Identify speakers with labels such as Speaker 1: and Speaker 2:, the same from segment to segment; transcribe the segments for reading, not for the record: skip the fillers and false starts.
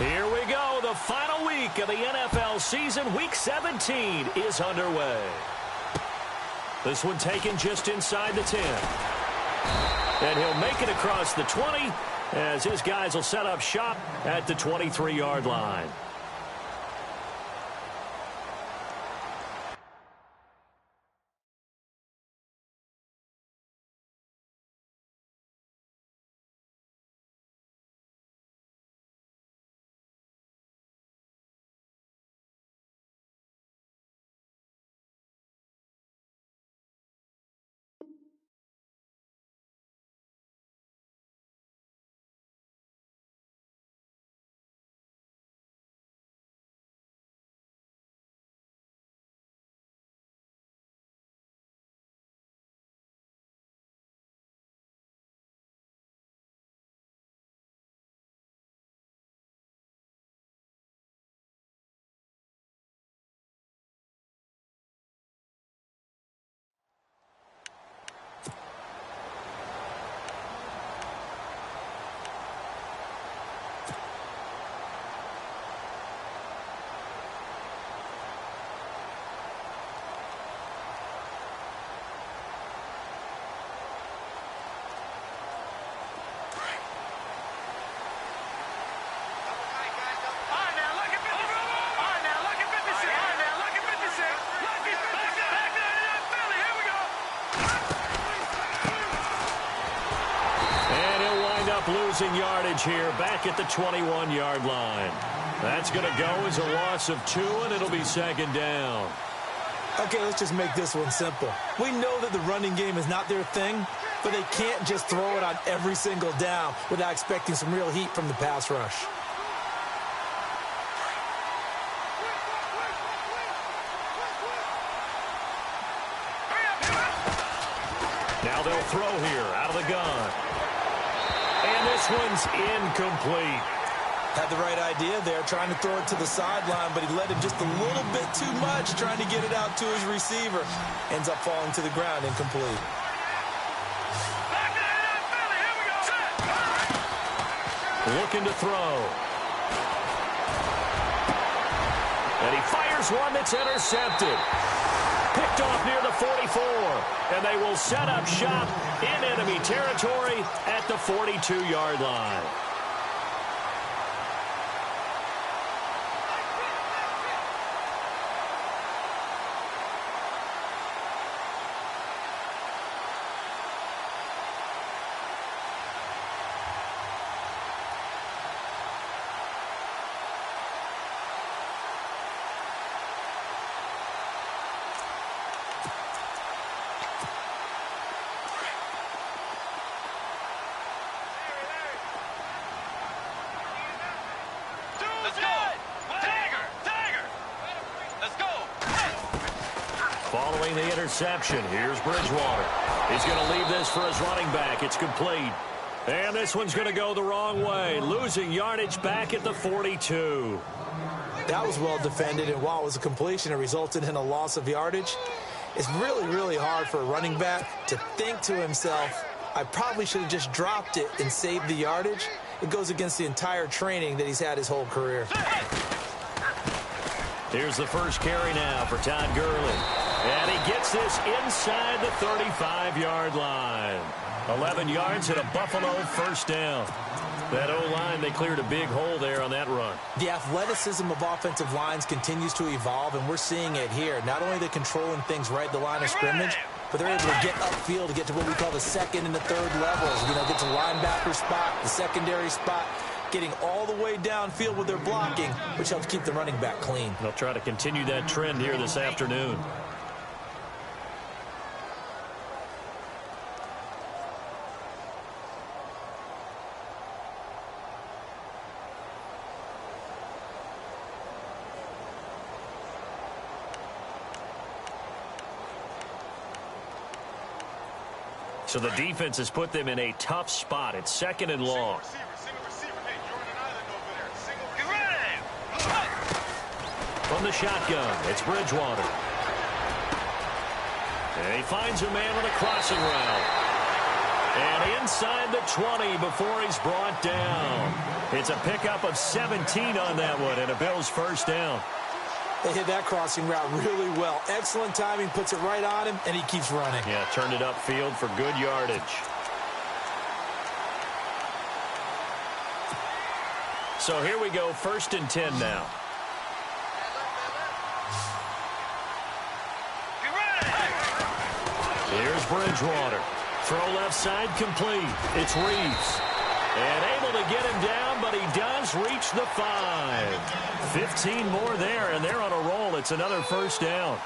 Speaker 1: Here we go. The final week of the NFL season. Week 17 is underway. This one taken just inside the 10. And he'll make it across the 20 as his guys will set up shop at the 23-yard line. Losing yardage here back at the 21-yard line. That's going to go as a loss of 2, and it'll be second down.
Speaker 2: Okay, let's just make this one simple. We know that the running game is not their thing, but they can't just throw it on every single down without expecting some real heat from the pass rush.
Speaker 1: Now they'll throw here out of the gun. And this one's incomplete.
Speaker 2: Had the right idea there, trying to throw it to the sideline, but he led him just a little bit too much, trying to get it out to his receiver. Ends up falling to the ground, incomplete.
Speaker 1: Looking to throw. And he fires one that's intercepted. Picked off near the 44. And they will set up shop in enemy territory at the 42-yard line. Following the interception, here's Bridgewater. He's going to leave this for his running back. It's complete. And this one's going to go the wrong way, losing yardage back at the 42.
Speaker 2: That was well defended, and while it was a completion, it resulted in a loss of yardage. It's really, really hard for a running back to think to himself, I probably should have just dropped it and saved the yardage. It goes against the entire training that he's had his whole career.
Speaker 1: Here's the first carry now for Todd Gurley. And he gets this inside the 35-yard line. 11 yards and a Buffalo first down. That O-line, they cleared a big hole there on that run.
Speaker 2: The athleticism of offensive lines continues to evolve, and we're seeing it here. Not only are they controlling things right at the line of scrimmage, but they're able to get upfield to get to what we call the second and the third levels. You know, get to linebacker spot, the secondary spot, getting all the way downfield with their blocking, which helps keep the running back clean.
Speaker 1: They'll try to continue that trend here this afternoon. So the defense has put them in a tough spot. It's second and long. From the shotgun, it's Bridgewater. And he finds a man on a crossing route. And inside the 20 before he's brought down. It's a pickup of 17 on that one, and a Bills first down.
Speaker 2: They hit that crossing route really well. Excellent timing, puts it right on him, and he keeps running.
Speaker 1: Yeah, turned it upfield for good yardage. So here we go, 1st and 10 now. Here's Bridgewater. Throw left side complete. It's Reeves. And able to get him down, but he does reach the 5. 15 more there, and they're on a roll. It's another first down.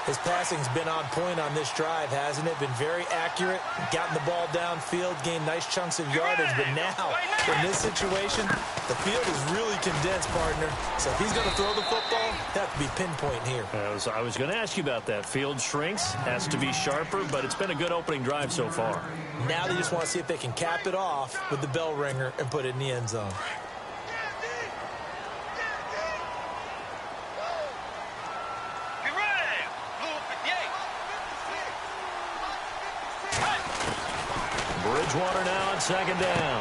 Speaker 2: His passing's been on point on this drive, hasn't it? Been very accurate, gotten the ball downfield, gained nice chunks of yardage. But now, in this situation, the field is really condensed, partner. So if he's going to throw the football, that have to be pinpoint here.
Speaker 1: I was going to ask you about that. Field shrinks, has to be sharper, but it's been a good opening drive so far.
Speaker 2: Now they just want to see if they can cap it off with the bell ringer and put it in the end zone.
Speaker 1: Bridgewater now on 2nd down.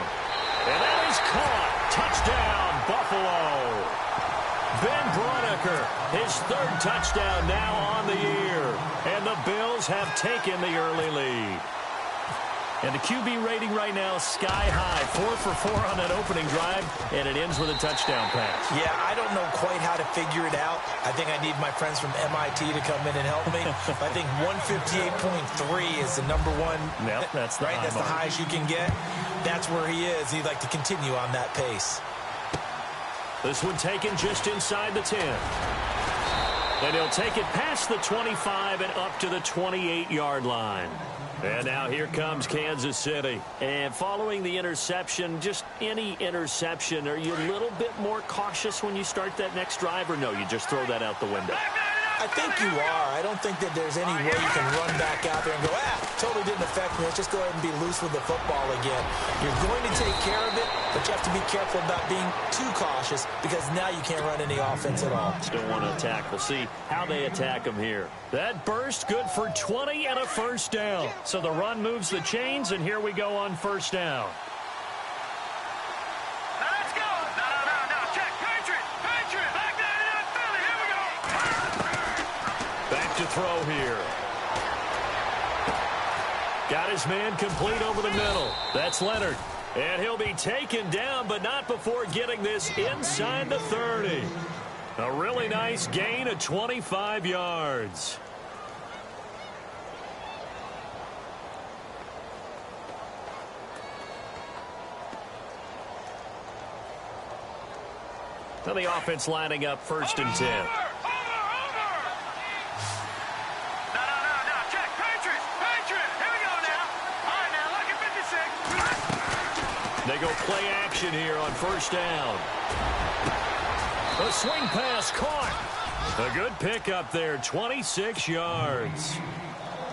Speaker 1: And that is caught. Touchdown, Buffalo. Ben Braunecker, his 3rd touchdown now on the year. And the Bills have taken the early lead. And the QB rating right now, sky high. 4 for 4 on that opening drive, and it ends with a touchdown pass.
Speaker 2: Yeah, I don't know quite how to figure it out. I think I need my friends from MIT to come in and help me. I think 158.3 is the number one.
Speaker 1: Yep, that's the
Speaker 2: right. That's the highest you can get. That's where he is. He'd like to continue on that pace.
Speaker 1: This one taken just inside the 10. And he'll take it past the 25 and up to the 28-yard line. And now here comes Kansas City. And following the interception, just any interception, are you a little bit more cautious when you start that next drive, or no, you just throw that out the window?
Speaker 2: I think you are. I don't think that there's any way you can run back out there and go, totally didn't affect me. Let's just go ahead and be loose with the football again. You're going to take care of it, but you have to be careful about being too cautious because now you can't run any offense at all.
Speaker 1: Still want to attack. We'll see how they attack them here. That burst good for 20 and a first down. So the run moves the chains, and here we go on first down. To throw here. Got his man complete over the middle. That's Leonard. And he'll be taken down, but not before getting this inside the 30. A really nice gain of 25 yards. Now the offense lining up 1st and 10. They go play action here on first down. A swing pass caught. A good pickup there, 26 yards.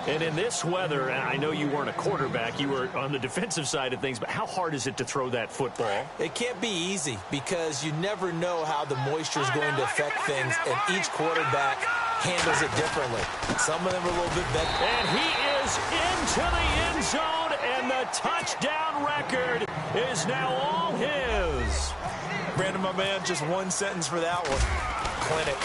Speaker 1: And in this weather, I know you weren't a quarterback. You were on the defensive side of things, but how hard is it to throw that football?
Speaker 2: It can't be easy because you never know how the moisture is going to affect things, and each quarterback handles it differently. Some of them are a little bit better.
Speaker 1: And he is into the end zone, and the touchdown record is now all his.
Speaker 2: Brandon, my man, just one sentence for that one. Clinic.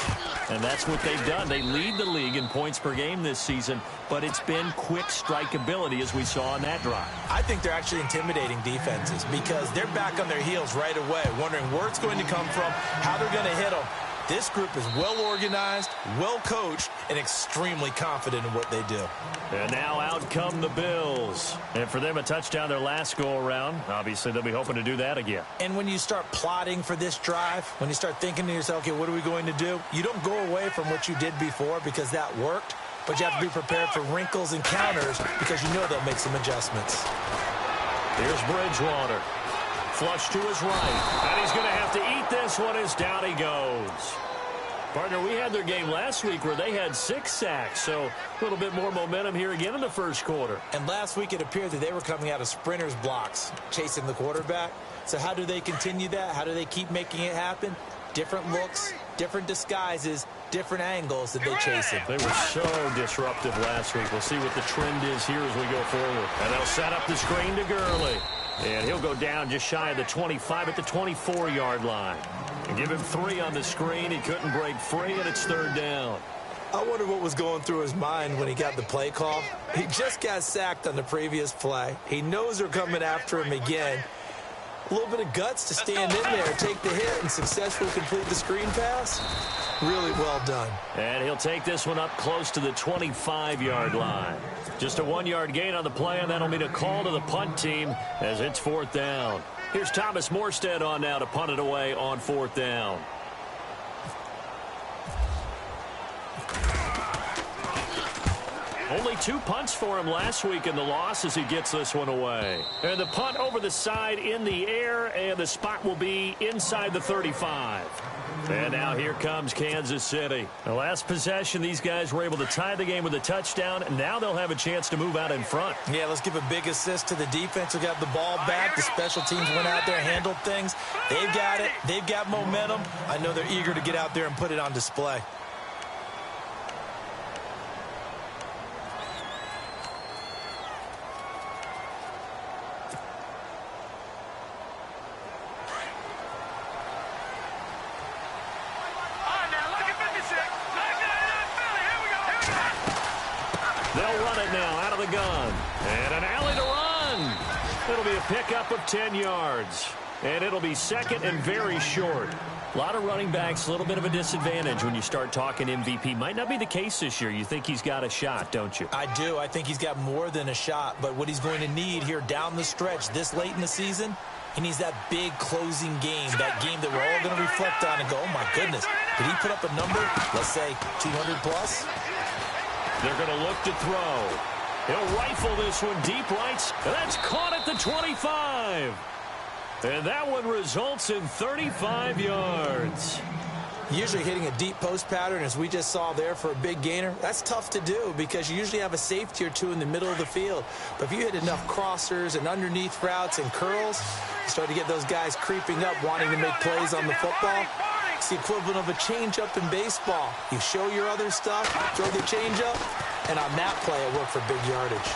Speaker 1: And that's what they've done. They lead the league in points per game this season, but it's been quick strike ability as we saw on that drive.
Speaker 2: I think they're actually intimidating defenses because they're back on their heels right away, wondering where it's going to come from, how they're going to hit them. This group is well organized, well coached, and extremely confident in what they do.
Speaker 1: And now out come the Bills. And for them, a touchdown their last go-around. Obviously, they'll be hoping to do that again.
Speaker 2: And when you start plotting for this drive, when you start thinking to yourself, okay, what are we going to do? You don't go away from what you did before because that worked, but you have to be prepared for wrinkles and counters because you know they'll make some adjustments.
Speaker 1: Here's Bridgewater. Flush to his right. And he's going to have to eat this one as down he goes. Partner, we had their game last week where they had 6 sacks, so a little bit more momentum here again in the first quarter.
Speaker 2: And last week it appeared that they were coming out of sprinters blocks, chasing the quarterback. So how do they continue that? How do they keep making it happen? Different looks, different disguises, different angles that they chase him.
Speaker 1: They were so disruptive last week. We'll see what the trend is here as we go forward. And they'll set up the screen to Gurley. And he'll go down just shy of the 25 at the 24-yard line. And give him 3 on the screen. He couldn't break free, and it's 3rd down.
Speaker 2: I wonder what was going through his mind when he got the play call. He just got sacked on the previous play. He knows they're coming after him again. A little bit of guts to stand in there, take the hit, and successfully complete the screen pass. Really well done.
Speaker 1: And he'll take this one up close to the 25-yard line. Just a 1-yard gain on the play, and that'll mean a call to the punt team as it's 4th down. Here's Thomas Morstead on now to punt it away on 4th down. Only 2 punts for him last week in the loss as he gets this one away. And the punt over the side in the air, and the spot will be inside the 35. And now here comes Kansas City. The last possession, these guys were able to tie the game with a touchdown, and now they'll have a chance to move out in front.
Speaker 2: Yeah, let's give a big assist to the defense who got the ball back. The special teams went out there, handled things. They've got it. They've got momentum. I know they're eager to get out there and put it on display.
Speaker 1: They'll run it now out of the gun. And an alley to run. It'll be a pickup of 10 yards. And it'll be 2nd and very short. A lot of running backs, a little bit of a disadvantage when you start talking MVP. Might not be the case this year. You think he's got a shot, don't you?
Speaker 2: I do. I think he's got more than a shot. But what he's going to need here down the stretch this late in the season, he needs that big closing game, that game that we're all going to reflect on and go, oh, my goodness, did he put up a number, let's say, 200 plus?
Speaker 1: They're going to look to throw. He'll rifle this one deep right. And that's caught at the 25. And that one results in 35 yards.
Speaker 2: Usually hitting a deep post pattern, as we just saw there for a big gainer, that's tough to do because you usually have a safety or two in the middle of the field. But if you hit enough crossers and underneath routes and curls, you start to get those guys creeping up, wanting to make plays on the football. It's the equivalent of a changeup in baseball. You show your other stuff, throw the changeup, and on that play, it worked for big yardage.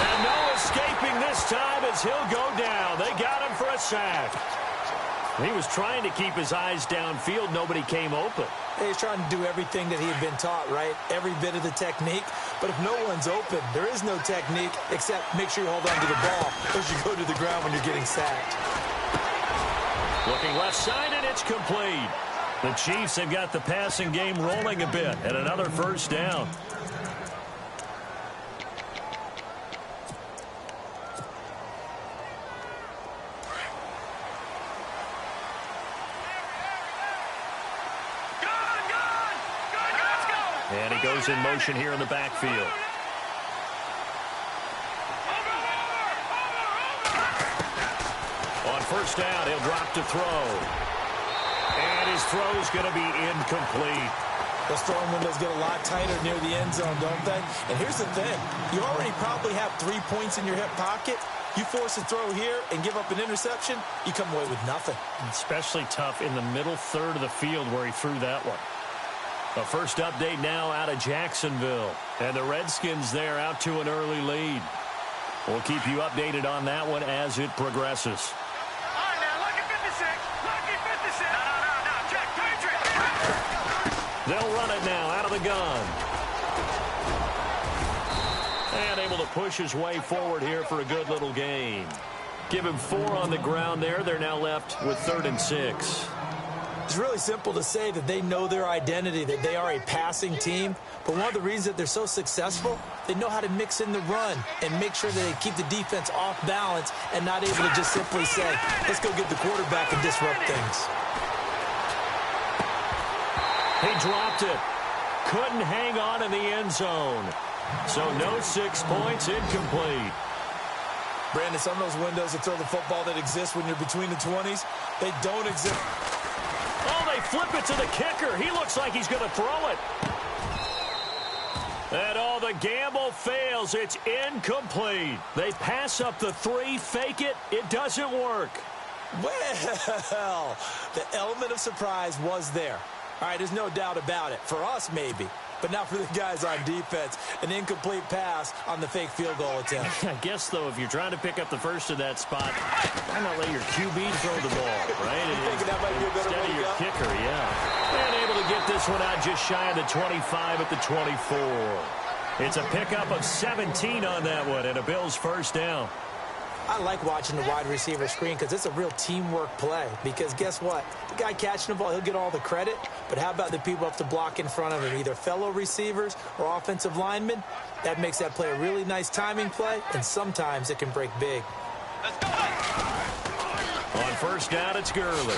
Speaker 1: And no escaping this time as he'll go down. They got him for a sack. He was trying to keep his eyes downfield. Nobody came open.
Speaker 2: He's trying to do everything that he had been taught, right? Every bit of the technique. But if no one's open, there is no technique except make sure you hold on to the ball as you go to the ground when you're getting sacked.
Speaker 1: Looking left side, and it's complete. The Chiefs have got the passing game rolling a bit, and another 1st down. And he goes in motion here in the backfield. On 1st down, he'll drop to throw. And his throw's going to be incomplete.
Speaker 2: Those throwing windows get a lot tighter near the end zone, don't they? And here's the thing. You already probably have 3 points in your hip pocket. You force a throw here and give up an interception, you come away with nothing.
Speaker 1: Especially tough in the middle third of the field where he threw that one. The first update now out of Jacksonville. And the Redskins there out to an early lead. We'll keep you updated on that one as it progresses. They'll run it now out of the gun. And able to push his way forward here for a good little gain. Give him 4 on the ground there. They're now left with 3rd and 6.
Speaker 2: It's really simple to say that they know their identity, that they are a passing team. But one of the reasons that they're so successful, they know how to mix in the run and make sure that they keep the defense off balance and not able to just simply say, let's go get the quarterback and disrupt things.
Speaker 1: He dropped it. Couldn't hang on in the end zone. So no 6 points, incomplete.
Speaker 2: Brandon, some of those windows that throw the football that exist when you're between the 20s, they don't exist.
Speaker 1: Oh, they flip it to the kicker. He looks like he's going to throw it. And the gamble fails. It's incomplete. They pass up the 3, fake it. It doesn't work.
Speaker 2: Well, the element of surprise was there. All right, there's no doubt about it. For us, maybe. But not for the guys on defense. An incomplete pass on the fake field goal attempt.
Speaker 1: I guess, though, if you're trying to pick up the first of that spot, why not let your QB throw the ball, right?
Speaker 2: You think that might be a better way to
Speaker 1: your
Speaker 2: go?
Speaker 1: kicker, yeah. And able to get this one out just shy of the 25 at the 24. It's a pickup of 17 on that one, and a Bills first down.
Speaker 2: I like watching the wide receiver screen because it's a real teamwork play. Because guess what? The guy catching the ball, he'll get all the credit. But how about the people up to block in front of him, either fellow receivers or offensive linemen? That makes that play a really nice timing play, and sometimes it can break big.
Speaker 1: On first down, it's Gurley.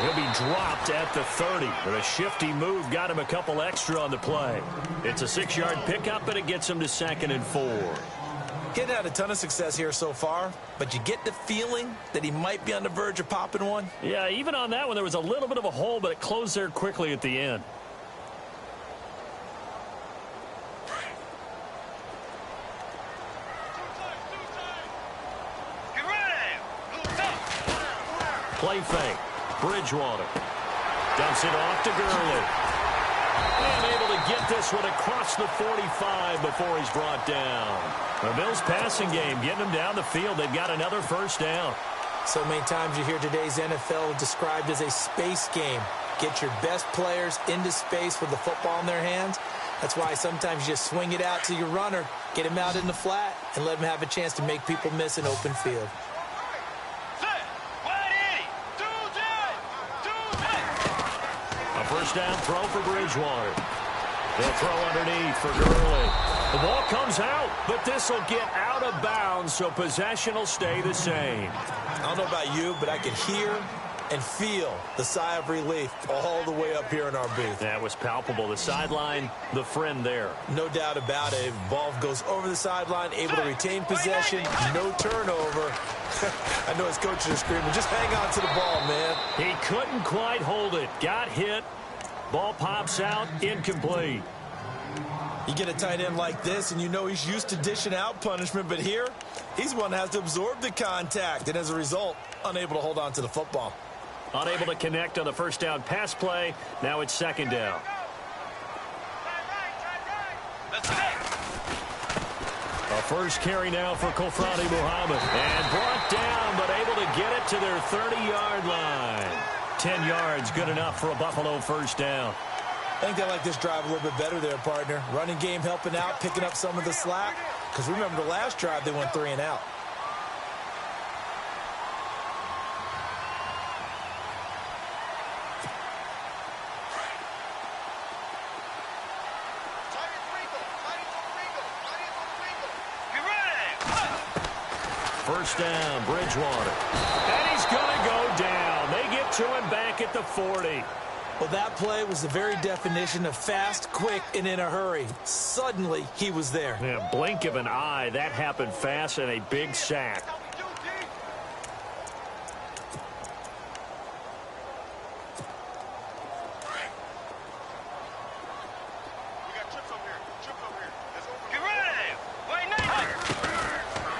Speaker 1: He'll be dropped at the 30. But a shifty move got him a couple extra on the play. It's a 6-yard pickup, and it gets him to 2nd and 4.
Speaker 2: Getting had a ton of success here so far, but you get the feeling that he might be on the verge of popping one.
Speaker 1: Yeah, even on that one, there was a little bit of a hole, but it closed there quickly at the end. Play fake. Bridgewater dumps it off to Gurley. And able to get this one across the 45 before he's brought down. The Bills passing game getting them down the field. They've got another first down.
Speaker 2: So many times you hear today's NFL described as a space game. Get your best players into space with the football in their hands. That's why sometimes you just swing it out to your runner, get him out in the flat, and let him have a chance to make people miss an open field.
Speaker 1: A first down throw for Bridgewater. They'll throw underneath for Gurley. The ball comes out, but this will get out of bounds, so possession will stay the same.
Speaker 2: I don't know about you, but I can hear and feel the sigh of relief all the way up here in our booth.
Speaker 1: That was palpable. The sideline, the friend there.
Speaker 2: No doubt about it. Ball goes over the sideline, able to retain possession, no turnover. I know his coaches are screaming, just hang on to the ball, man.
Speaker 1: He couldn't quite hold it. Got hit. Ball pops out, incomplete.
Speaker 2: You get a tight end like this, and you know he's used to dishing out punishment, but here, he's one that has to absorb the contact, and as a result, unable to hold on to the football.
Speaker 1: Unable to connect on the first down pass play. Now it's 2nd down. A first carry now for Kofrani Muhammad. And brought down, but able to get it to their 30-yard line. 10 yards, good enough for a Buffalo first down.
Speaker 2: I think they like this drive a little bit better there, partner. Running game helping out, picking up some of the slack. Because remember the last drive, they went 3 and out.
Speaker 1: First down, Bridgewater. And he's going to go down. They get to him back at the 40.
Speaker 2: Well, that play was the very definition of fast, quick, and in a hurry. Suddenly, he was there.
Speaker 1: Yeah, blink of an eye. That happened fast and a big sack.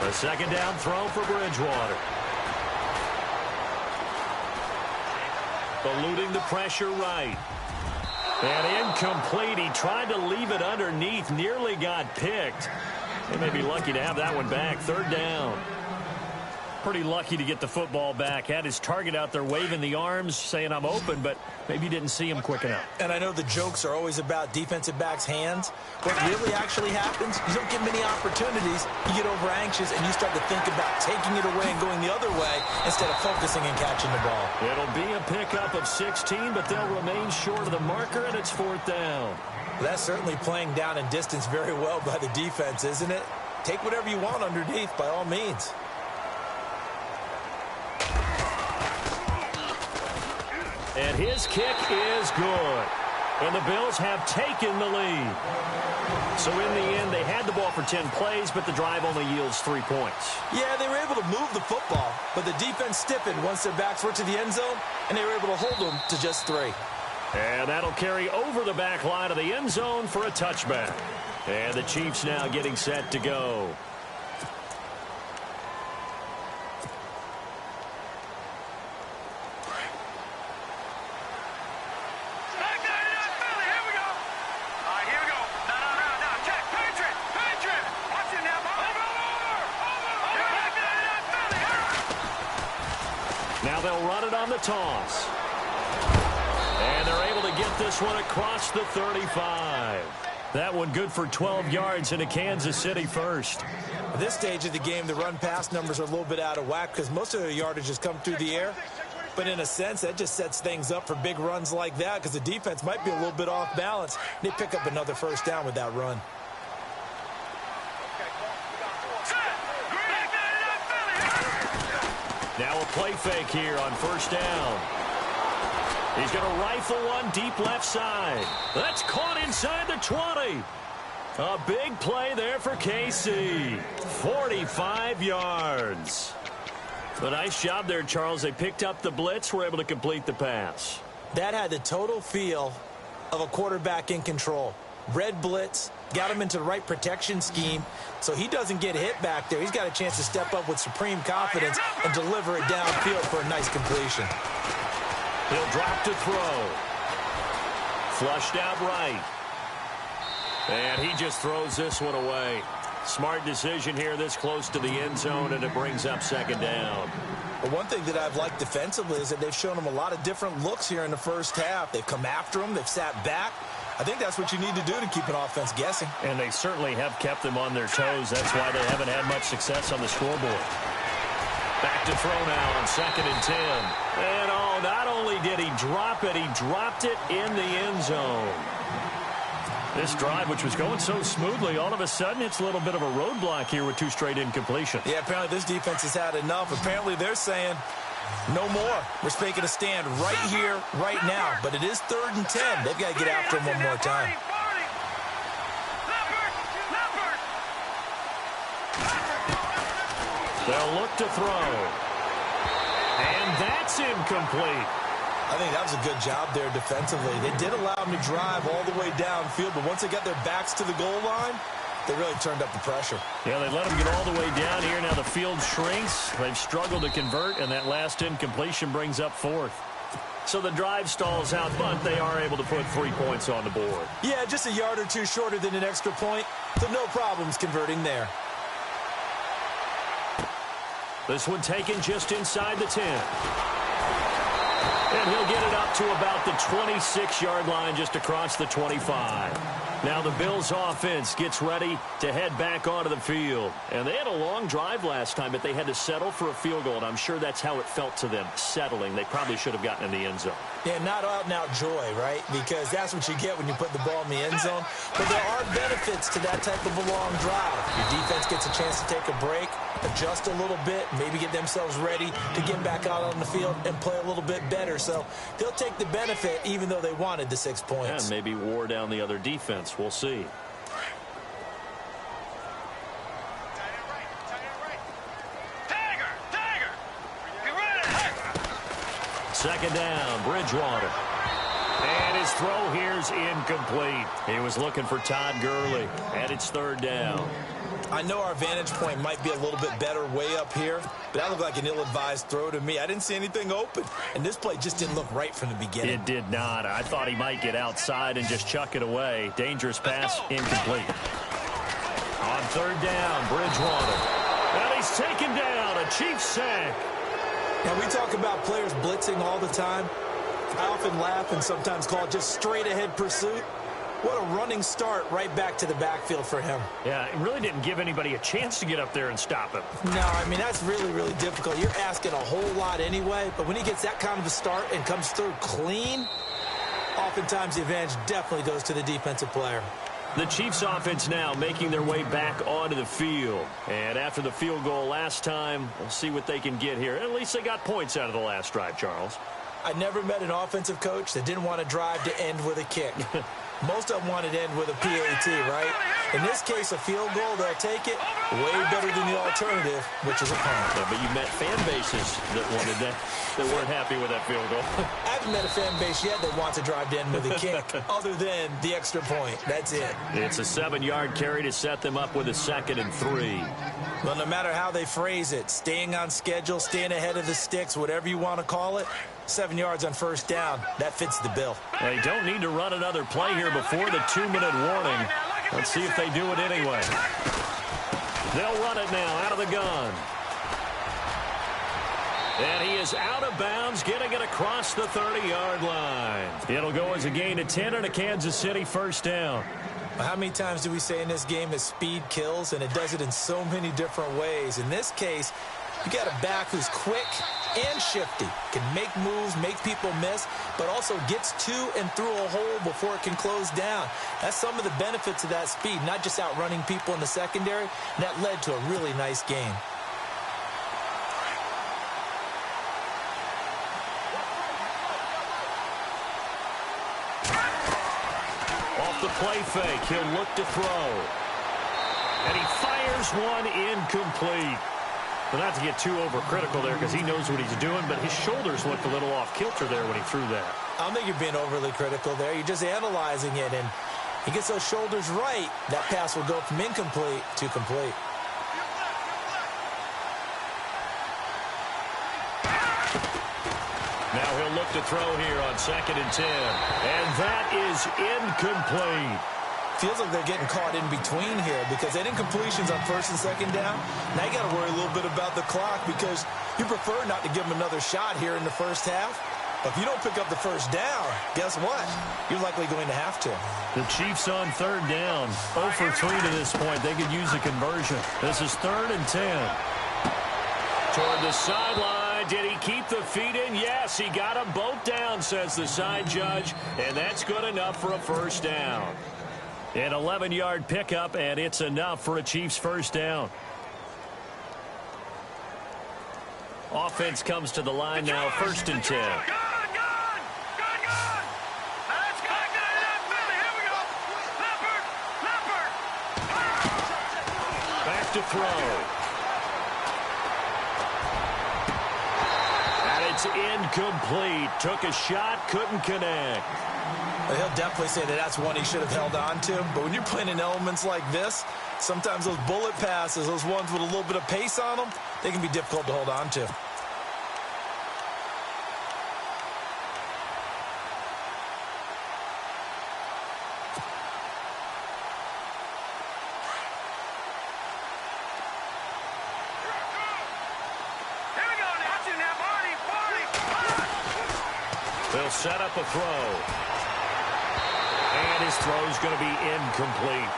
Speaker 1: A second down throw for Bridgewater. Eluding the pressure right. And incomplete. He tried to leave it underneath. Nearly got picked. They may be lucky to have that one back. 3rd down. Pretty lucky to get the football back. Had his target out there waving the arms, saying I'm open, but maybe didn't see him quick enough.
Speaker 2: And I know the jokes are always about defensive backs' hands. What really actually happens, you don't get many opportunities. You get over anxious, and you start to think about taking it away and going the other way instead of focusing and catching the ball.
Speaker 1: It'll be a pickup of 16, but they'll remain short of the marker, and it's 4th down.
Speaker 2: That's certainly playing down in distance very well by the defense, isn't it? Take whatever you want underneath, by all means.
Speaker 1: And his kick is good. And the Bills have taken the lead. So in the end, they had the ball for 10 plays, but the drive only yields 3 points.
Speaker 2: Yeah, they were able to move the football, but the defense stiffened once their backs were to the end zone, and they were able to hold them to just 3.
Speaker 1: And that'll carry over the back line of the end zone for a touchback. And the Chiefs now getting set to go. Now they'll run it on the toss. And they're able to get this one across the 35. That one good for 12 yards into Kansas City first.
Speaker 2: At this stage of the game, the run-pass numbers are a little bit out of whack because most of their yardage has come through the air. But in a sense, that just sets things up for big runs like that because the defense might be a little bit off balance. They pick up another first down with that run.
Speaker 1: Now a play fake here on first down. He's going to rifle one deep left side. That's caught inside the 20. A big play there for KC. 45 yards. A nice job there, Charles. They picked up the blitz, were able to complete the pass.
Speaker 2: That had the total feel of a quarterback in control. Red blitz, got him into the right protection scheme, so he doesn't get hit back there. He's got a chance to step up with supreme confidence and deliver it downfield for a nice completion.
Speaker 1: He'll drop to throw. Flushed out right. And he just throws this one away. Smart decision here this close to the end zone, and it brings up second down.
Speaker 2: But one thing that I've liked defensively is that they've shown him a lot of different looks here in the first half. They've come after him. They've sat back. I think that's what you need to do to keep an offense guessing.
Speaker 1: And they certainly have kept them on their toes. That's why they haven't had much success on the scoreboard. Back to throw now on 2nd and 10. And, oh, not only did he drop it, he dropped it in the end zone. This drive, which was going so smoothly, all of a sudden it's a little bit of a roadblock here with 2 straight incompletions.
Speaker 2: Yeah, apparently this defense has had enough. Apparently they're saying no more. We're making a stand right here, right now. But it is 3rd and 10. They've got to get after him one more time.
Speaker 1: They'll look to throw. And that's incomplete.
Speaker 2: I think that was a good job there defensively. They did allow him to drive all the way downfield, but once they got their backs to the goal line, they really turned up the pressure.
Speaker 1: Yeah, they let him get all the way down here. Now the field shrinks. They've struggled to convert, and that last incompletion brings up 4th. So the drive stalls out, but they are able to put 3 points on the board.
Speaker 2: Yeah, just a yard or two shorter than an extra point, so no problems converting there.
Speaker 1: This one taken just inside the 10. And he'll get it up to about the 26-yard line, just across the 25. Now the Bills' offense gets ready to head back onto the field. And they had a long drive last time, but they had to settle for a field goal, and I'm sure that's how it felt to them, settling. They probably should have gotten in the end zone.
Speaker 2: Yeah, not out-and-out joy, right? Because that's what you get when you put the ball in the end zone. But there are benefits to that type of a long drive. Your defense gets a chance to take a break, adjust a little bit, maybe get themselves ready to get back out on the field and play a little bit better. So they'll take the benefit even though they wanted the 6 points.
Speaker 1: And maybe wore down the other defense. We'll see. Second down, Bridgewater. And his throw here's incomplete. He was looking for Todd Gurley, and it's 3rd down.
Speaker 2: I know our vantage point might be a little bit better way up here, but that looked like an ill-advised throw to me. I didn't see anything open, and this play just didn't look right from the beginning.
Speaker 1: It did not. I thought he might get outside and just chuck it away. Dangerous pass, incomplete. On 3rd down, Bridgewater. And he's taken down, a Chiefs sack.
Speaker 2: Now, we talk about players blitzing all the time. I often laugh and sometimes call it just straight-ahead pursuit. What a running start right back to the backfield for him.
Speaker 1: Yeah, it really didn't give anybody a chance to get up there and stop him.
Speaker 2: No, I mean, that's really, really difficult. You're asking a whole lot anyway, but when he gets that kind of a start and comes through clean, oftentimes the advantage definitely goes to the defensive player.
Speaker 1: The Chiefs offense now making their way back onto the field. And after the field goal last time, we'll see what they can get here. At least they got points out of the last drive, Charles.
Speaker 2: I never met an offensive coach that didn't want to drive to end with a kick. Most of them want it to end with a PAT, right? In this case, a field goal, they'll take it way better than the alternative, which is a punt.
Speaker 1: Yeah, but you met fan bases that wanted that, that weren't happy with that field goal.
Speaker 2: I haven't met a fan base yet that wants to drive to end with a kick, other than the extra point. That's it.
Speaker 1: It's a 7-yard carry to set them up with a 2nd and 3.
Speaker 2: Well, no matter how they phrase it, staying on schedule, staying ahead of the sticks, whatever you want to call it, 7 yards on 1st down, that fits the bill.
Speaker 1: They don't need to run another play here before the 2-minute warning. Let's see if they do it anyway. They'll run it now out of the gun. And he is out of bounds, getting it across the 30-yard line. It'll go as a gain of 10 and a Kansas City first down.
Speaker 2: How many times do we say in this game that speed kills, and it does it in so many different ways? In this case, you got a back who's quick and shifty, can make moves, make people miss, but also gets to and through a hole before it can close down. That's some of the benefits of that speed, not just outrunning people in the secondary, and that led to a really nice game.
Speaker 1: Off the play fake, he'll look to throw. And he fires one incomplete. But not to get too overcritical there because he knows what he's doing, but his shoulders looked a little off kilter there when he threw that.
Speaker 2: I don't think you're being overly critical there. You're just analyzing it, and he gets those shoulders right. That pass will go from incomplete to complete.
Speaker 1: Now he'll look to throw here on 2nd and 10. And that is incomplete.
Speaker 2: Feels like they're getting caught in between here because they didn't incompletions on 1st and 2nd down. Now you got to worry a little bit about the clock because you prefer not to give them another shot here in the first half. But if you don't pick up the first down, guess what? You're likely going to have to.
Speaker 1: The Chiefs on 3rd down. 0 for 3 to this point. They could use a conversion. This is 3rd and 10. Toward the sideline. Did he keep the feet in? Yes, he got them both down, says the side judge. And that's good enough for a first down. An 11-yard pickup, and it's enough for a Chiefs first down. Offense comes to the line now, 1st and 10. Back to throw. And it's incomplete. Took a shot, couldn't connect.
Speaker 2: He'll definitely say that that's one he should have held on to. But when you're playing in elements like this, sometimes those bullet passes, those ones with a little bit of pace on them, they can be difficult to hold on to.
Speaker 1: They'll set up a throw. And his throw's going to be incomplete.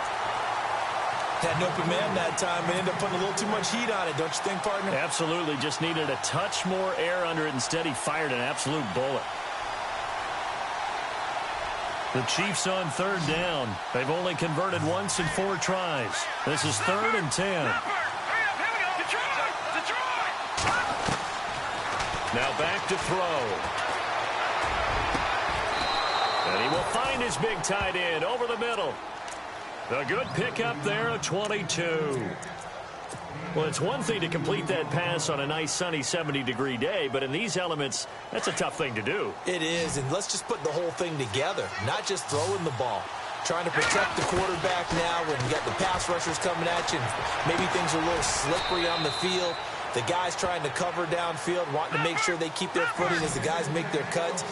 Speaker 2: Had an open man that time and ended up putting a little too much heat on it, don't you think, partner?
Speaker 1: Absolutely. Just needed a touch more air under it. Instead, he fired an absolute bullet. The Chiefs on 3rd down. They've only converted once in 4 tries. This is 3rd and 10. Now back to throw. And he will find his big tight end over the middle. A good pickup there, a 22. Well, it's one thing to complete that pass on a nice sunny 70-degree day, but in these elements, that's a tough thing to do.
Speaker 2: It is, and let's just put the whole thing together, not just throwing the ball. Trying to protect the quarterback now when you got the pass rushers coming at you, and maybe things are a little slippery on the field. The guys trying to cover downfield, wanting to make sure they keep their footing as the guys make their cuts.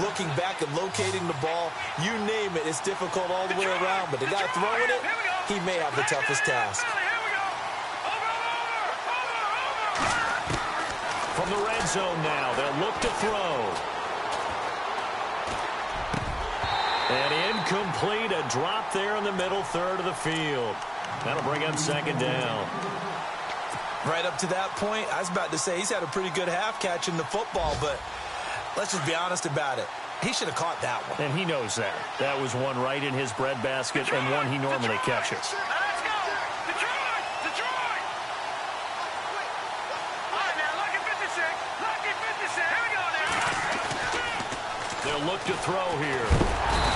Speaker 2: Looking back and locating the ball, you name it, it's difficult all the way around. But the guy throwing it, he may have the toughest task.
Speaker 1: From the red zone now, they'll look to throw. And incomplete, a drop there in the middle third of the field. That'll bring up 2nd down.
Speaker 2: Right up to that point, I was about to say he's had a pretty good half catching the football, but let's just be honest about it. He should have caught that one.
Speaker 1: And he knows that. That was one right in his breadbasket and one he normally catches.
Speaker 3: Let's go! Detroit! Detroit! All right, now, lucky 56. Lucky 56. Here we go now.
Speaker 1: They'll look to throw here.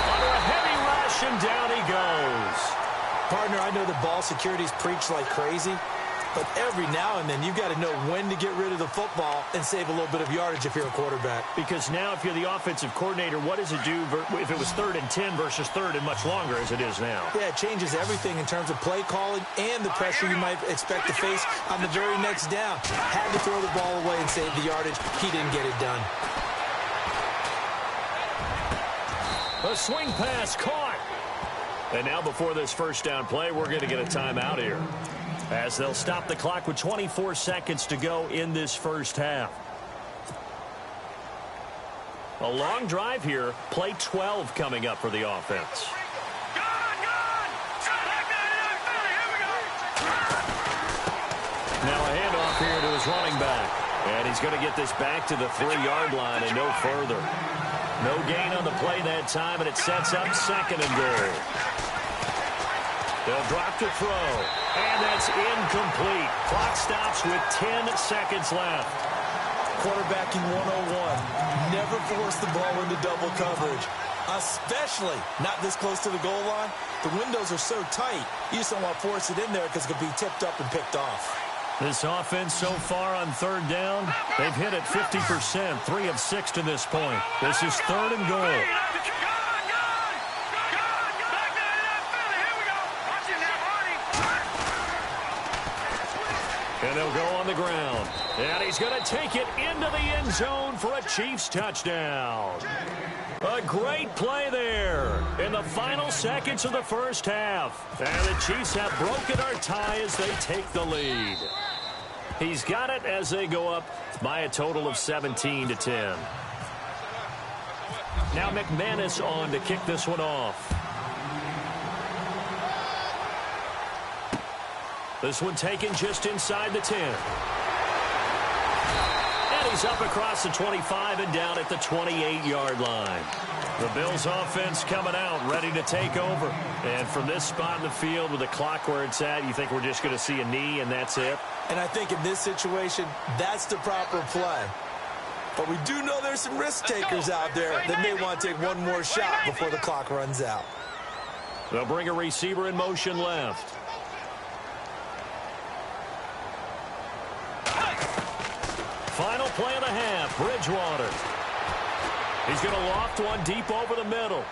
Speaker 1: Under a heavy rush, and down he goes.
Speaker 2: Partner, I know the ball security's preached like crazy, but every now and then, you've got to know when to get rid of the football and save a little bit of yardage if you're a quarterback.
Speaker 1: Because now, if you're the offensive coordinator, what does it do if it was 3rd and 10 versus 3rd and much longer as it is now?
Speaker 2: Yeah, it changes everything in terms of play calling and the pressure you might expect to face on the very next down. Had to throw the ball away and save the yardage. He didn't get it done.
Speaker 1: A swing pass caught. And now before this first down play, we're going to get a timeout here, as they'll stop the clock with 24 seconds to go in this first half. A long drive here. Play 12 coming up for the offense. Now a handoff here to his running back. And he's going to get this back to the 3-yard line and no further. No gain on the play that time, and it sets up 2nd and goal. They'll drop to throw. And that's incomplete. Clock stops with 10 seconds left.
Speaker 2: Quarterbacking 101. Never force the ball into double coverage, especially not this close to the goal line. The windows are so tight, you just don't want to force it in there because it could be tipped up and picked off.
Speaker 1: This offense so far on 3rd down, they've hit it 50%, 3 of 6 to this point. This is 3rd and goal. And they'll go on the ground. And he's going to take it into the end zone for a Chiefs touchdown. A great play there in the final seconds of the first half. And the Chiefs have broken our tie as they take the lead. He's got it as they go up by a total of 17-10. Now McManus on to kick this one off. This one taken just inside the 10. And he's up across the 25 and down at the 28-yard line. The Bills offense coming out, ready to take over. And from this spot in the field with the clock where it's at, you think we're just going to see a knee and that's it?
Speaker 2: And I think in this situation, that's the proper play. But we do know there's some risk takers out there that may want to take one more shot before the clock runs out.
Speaker 1: They'll bring a receiver in motion left. Final play of the half, Bridgewater. He's going to loft one deep over the middle.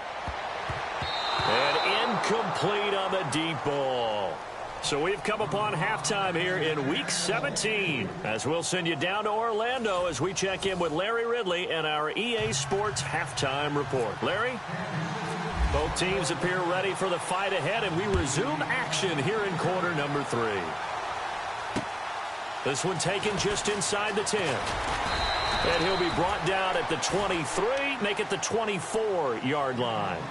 Speaker 1: And incomplete on the deep ball. So we've come upon halftime here in Week 17. As we'll send you down to Orlando as we check in with Larry Ridley and our EA Sports Halftime Report. Larry? Both teams appear ready for the fight ahead, and we resume action here in quarter number 3. This one taken just inside the 10. And he'll be brought down at the 23, make it the 24-yard line.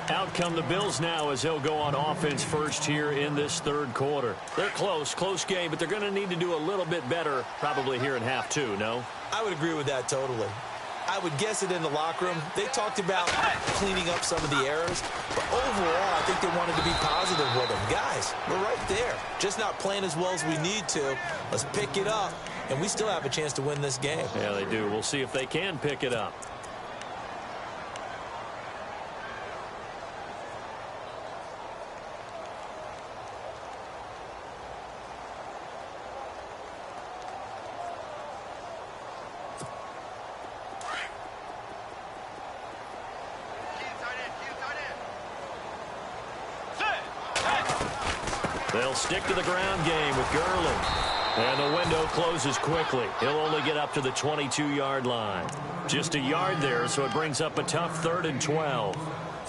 Speaker 1: Out come the Bills now as they'll go on offense first here in this 3rd quarter. They're close game, but they're going to need to do a little bit better probably here in half 2, no?
Speaker 2: I would agree with that totally. I would guess it in the locker room. They talked about cleaning up some of the errors, but overall, I think they wanted to be positive with them. Guys, we're right there. Just not playing as well as we need to. Let's pick it up, and we still have a chance to win this game.
Speaker 1: Yeah, they do. We'll see if they can pick it up. They'll stick to the ground game with Gurley. And the window closes quickly. He'll only get up to the 22-yard line. Just a yard there, so it brings up a tough 3rd and 12.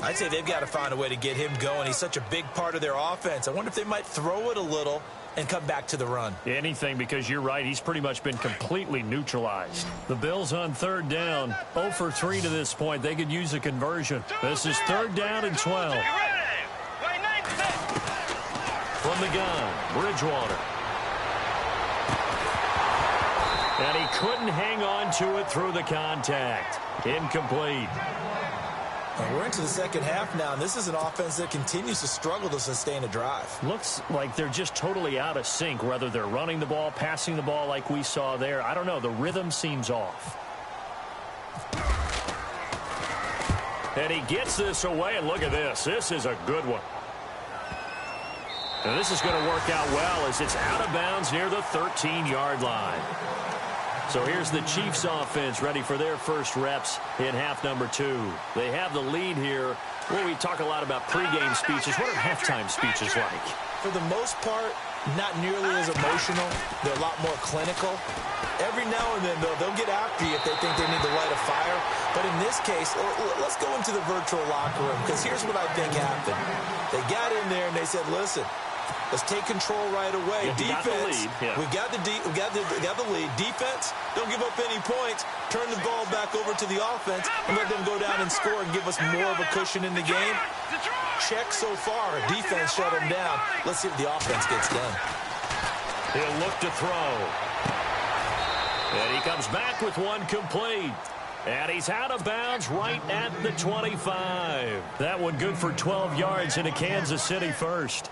Speaker 2: I'd say they've got to find a way to get him going. He's such a big part of their offense. I wonder if they might throw it a little and come back to the run.
Speaker 1: Anything, because you're right. He's pretty much been completely neutralized. The Bills on 3rd down. 0 for 3 to this point. They could use a conversion. This is 3rd down and 12. From the gun, Bridgewater. And he couldn't hang on to it through the contact. Incomplete.
Speaker 2: And we're into the 2nd half now, and this is an offense that continues to struggle to sustain a drive.
Speaker 1: Looks like they're just totally out of sync, whether they're running the ball, passing the ball like we saw there. I don't know. The rhythm seems off. And he gets this away, and look at this. This is a good one. And this is going to work out well as it's out of bounds near the 13-yard line. So here's the Chiefs offense ready for their first reps in half number 2. They have the lead here. Well, we talk a lot about pregame speeches. What are halftime speeches like?
Speaker 2: For the most part, not nearly as emotional. They're a lot more clinical. Every now and then, though, they'll get after you if they think they need to light a fire. But in this case, let's go into the virtual locker room, because here's what I think happened. They got in there and they said, listen, Let's take control right away.
Speaker 1: Yeah,
Speaker 2: Defense,
Speaker 1: we got the lead.
Speaker 2: we got the lead. Defense, don't give up any points. Turn the ball back over to the offense and let them go down and score and give us more of a cushion in the game. Check so far. Defense shut them down. Let's see what the offense gets done.
Speaker 1: He'll look to throw. And he comes back with one complete. And he's out of bounds right at the 25. That one good for 12 yards into Kansas City first.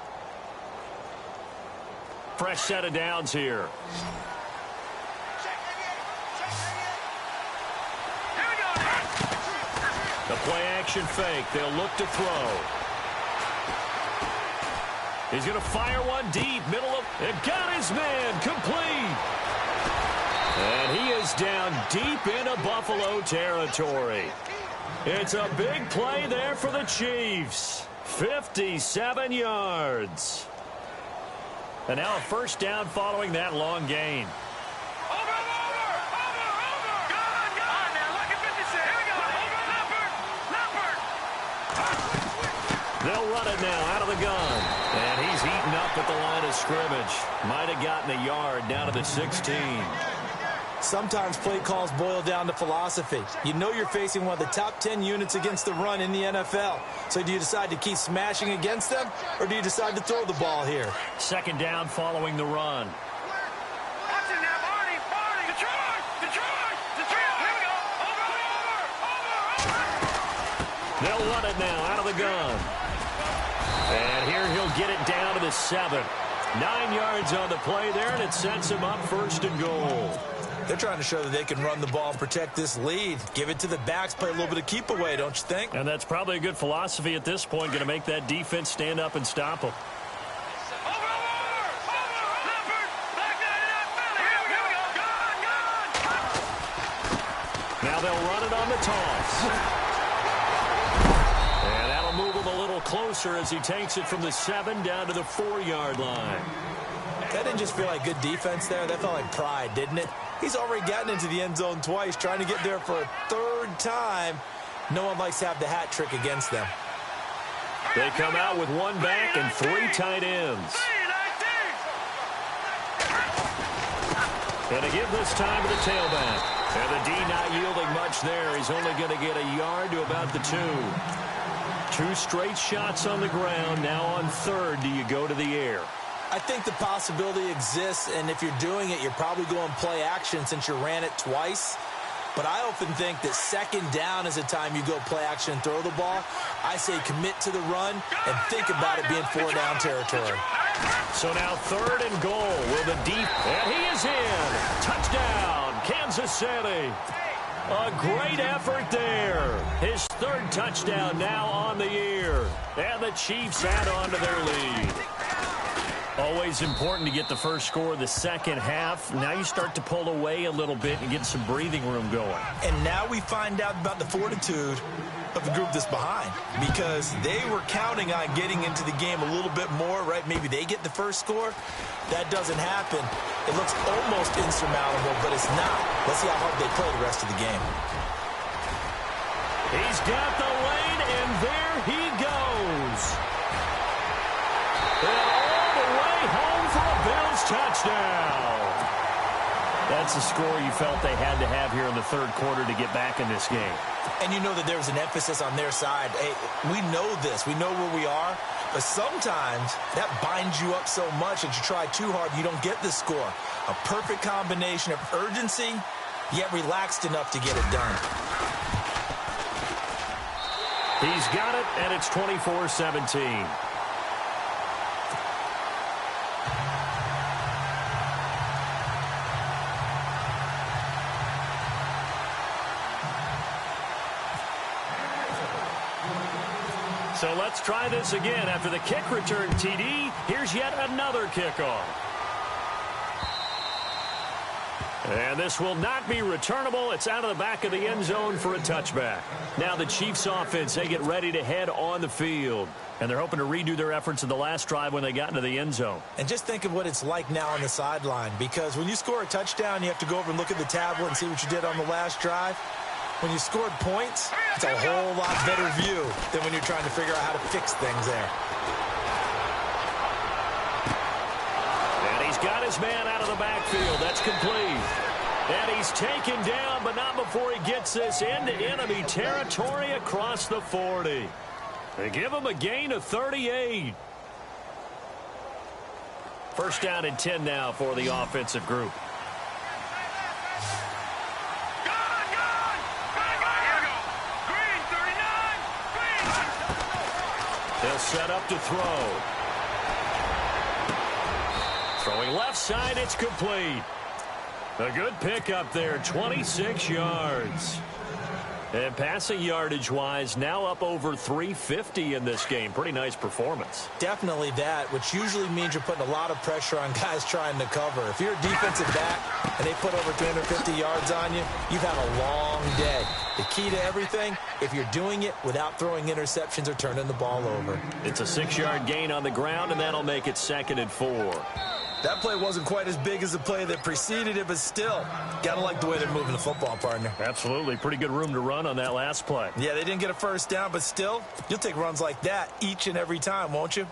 Speaker 1: Fresh set of downs here. The play action fake. They'll look to throw. He's going to fire one deep. Middle of it. Got his man. Complete. And he is down deep into Buffalo territory. It's a big play there for the Chiefs. 57 yards. And now a first down following that long gain. They'll run it now out of the gun. And he's eaten up at the line of scrimmage. Might have gotten a yard down to the 16.
Speaker 2: Sometimes play calls boil down to philosophy. You know you're facing one of the top 10 units against the run in the NFL. So do you decide to keep smashing against them, or do you decide to throw the ball here?
Speaker 1: Second down following the run. They'll run it now out of the gun. And here he'll get it down to the 7. 9 yards on the play there, and it sets him up first and goal.
Speaker 2: They're trying to show that they can run the ball and protect this lead. Give it to the backs, play a little bit of keep away, don't you think?
Speaker 1: And that's probably a good philosophy at this point, going to make that defense stand up and stop them. Now they'll run it on the toss. And that'll move him a little closer as he takes it from the 7 down to the 4-yard line.
Speaker 2: That didn't just feel like good defense there. That felt like pride, didn't it? He's already gotten into the end zone twice, trying to get there for a third time. No one likes to have the hat trick against them.
Speaker 1: They come out with one back and 3 tight ends. And to give this time to the tailback. And the D not yielding much there. He's only going to get a yard to about the 2. 2 straight shots on the ground. Now on third, do you go to the air?
Speaker 2: I think the possibility exists, and if you're doing it, you're probably going play action since you ran it twice. But I often think that second down is a time you go play action and throw the ball. I say commit to the run and think about it being 4-down territory.
Speaker 1: So now third and goal with a deep, and he is in. Touchdown, Kansas City. A great effort there. His third touchdown now on the year. And the Chiefs add on to their lead. Always important to get the first score of the second half. Now you start to pull away a little bit and get some breathing room going.
Speaker 2: And now we find out about the fortitude of the group that's behind, because they were counting on getting into the game a little bit more, right? Maybe they get the first score. That doesn't happen. It looks almost insurmountable, but it's not. Let's see how hard they play the rest of the game.
Speaker 1: He's got the lane, and there he goes. And all the way home for a Bills touchdown. That's the score you felt they had to have here in the third quarter to get back in this game.
Speaker 2: And you know that there's an emphasis on their side. Hey, we know this. We know where we are. But sometimes that binds you up so much that you try too hard, you don't get the score. A perfect combination of urgency, yet relaxed enough to get it done.
Speaker 1: He's got it, and it's 24-17. So let's try this again. After the kick return, TD, here's yet another kickoff. And this will not be returnable. It's out of the back of the end zone for a touchback. Now the Chiefs offense, they get ready to head on the field. And they're hoping to redo their efforts in the last drive when they got into the end zone.
Speaker 2: And just think of what it's like now on the sideline, because when you score a touchdown, you have to go over and look at the tablet and see what you did on the last drive. When you scored points, it's a whole lot better view than when you're trying to figure out how to fix things there.
Speaker 1: his man out of the backfield. That's complete. And he's taken down, but not before he gets this into enemy territory across the 40. They give him a gain of 38. First down and 10 now for the offensive group. They'll set up to throw. Throwing left side, it's complete. A good pickup there, 26 yards. And passing yardage-wise, now up over 350 in this game. Pretty nice performance.
Speaker 2: Definitely that, which usually means you're putting a lot of pressure on guys trying to cover. If you're a defensive back and they put over 350 yards on you, you've had a long day. The key to everything, if you're doing it without throwing interceptions or turning the ball over.
Speaker 1: It's a 6-yard gain on the ground, and that'll make it 2nd and 4.
Speaker 2: That play wasn't quite as big as the play that preceded it, but still, gotta like the way they're moving the football, partner.
Speaker 1: Absolutely. Pretty good room to run on that last play.
Speaker 2: Yeah, they didn't get a first down, but still, you'll take runs like that each and every time, won't you?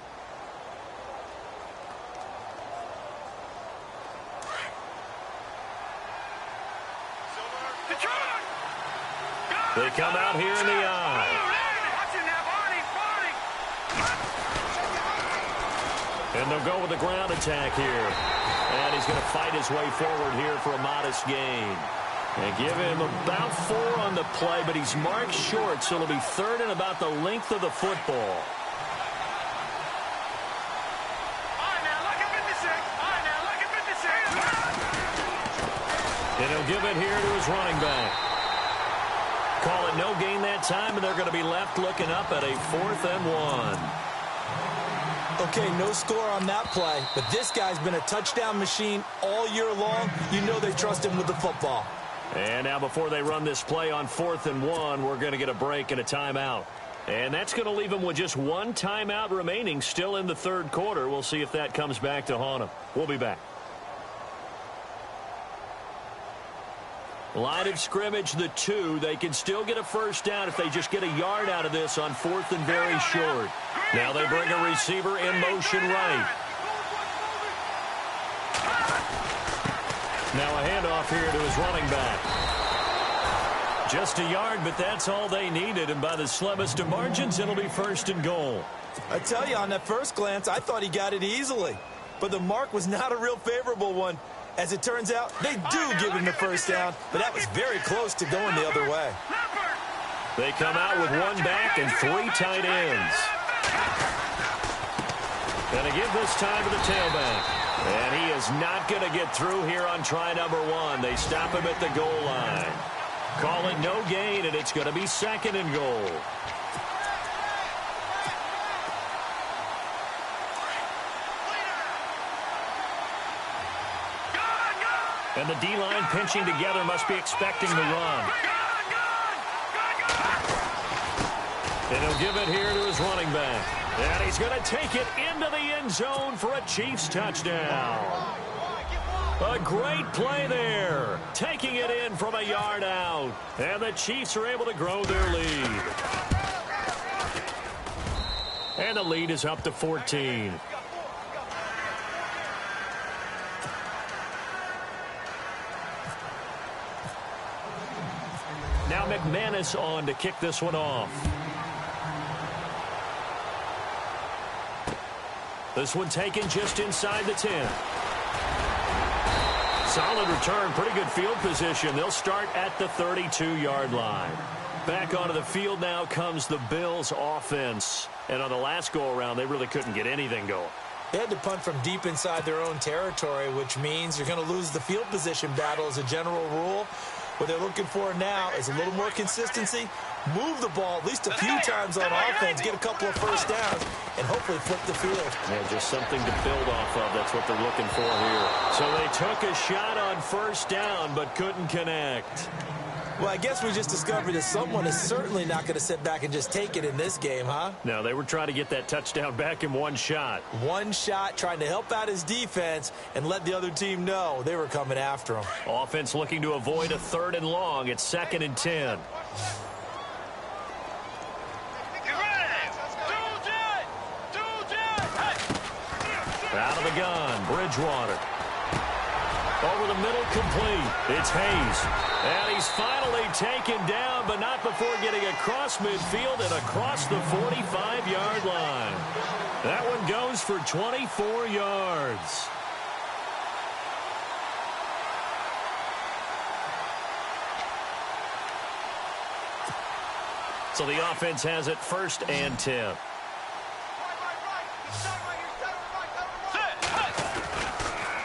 Speaker 1: They come out here in the eye. And they'll go with the ground attack here. And he's going to fight his way forward here for a modest gain. And give him about 4 on the play, but he's marked short, so it'll be 3rd and about the length of the football. And he'll give it here to his running back. Call it no gain that time, and they're going to be left looking up at a 4th and 1.
Speaker 2: Okay, no score on that play, but this guy's been a touchdown machine all year long. You know they trust him with the football.
Speaker 1: And now before they run this play on 4th and 1, we're going to get a break and a timeout. And that's going to leave them with just 1 timeout remaining still in the 3rd quarter. We'll see if that comes back to haunt them. We'll be back. Line of scrimmage, the 2. They can still get a first down if they just get a yard out of this on 4th and very short. Now they bring a receiver in motion right. Now a handoff here to his running back. Just a yard, but that's all they needed, and by the slimmest of margins, it'll be 1st and goal.
Speaker 2: I tell you, on that first glance, I thought he got it easily, but the mark was not a real favorable one. As it turns out, they do give him the first down, but that was very close to going the other way.
Speaker 1: They come out with 1 back and 3 tight ends. Going to give this time to the tailback. And he is not going to get through here on try number 1. They stop him at the goal line. Call it no gain, and it's going to be 2nd and goal. And the D-line pinching together must be expecting the run. And he'll give it here to his running back. And he's going to take it into the end zone for a Chiefs touchdown. A great play there. Taking it in from a yard out. And the Chiefs are able to grow their lead. And the lead is up to 14. Now McManus on to kick this one off. This one taken just inside the 10. Solid return, pretty good field position. They'll start at the 32-yard line. Back onto the field now comes the Bills offense. And on the last go-around, they really couldn't get anything going.
Speaker 2: They had to punt from deep inside their own territory, which means you're going to lose the field position battle as a general rule. What they're looking for now is a little more consistency, move the ball at least a few times on offense, get a couple of first downs, and hopefully flip the field.
Speaker 1: Yeah, just something to build off of. That's what they're looking for here. So they took a shot on 1st down, but couldn't connect.
Speaker 2: Well, I guess we just discovered that someone is certainly not going to sit back and just take it in this game, huh?
Speaker 1: No, they were trying to get that touchdown back in 1 shot.
Speaker 2: 1 shot, trying to help out his defense and let the other team know they were coming after him.
Speaker 1: Offense looking to avoid a 3rd and long. It's 2nd and 10. Out of the gun, Bridgewater. Over the middle, complete. It's Hayes. And he's finally taken down, but not before getting across midfield and across the 45-yard line. That one goes for 24 yards. So the offense has it 1st and 10.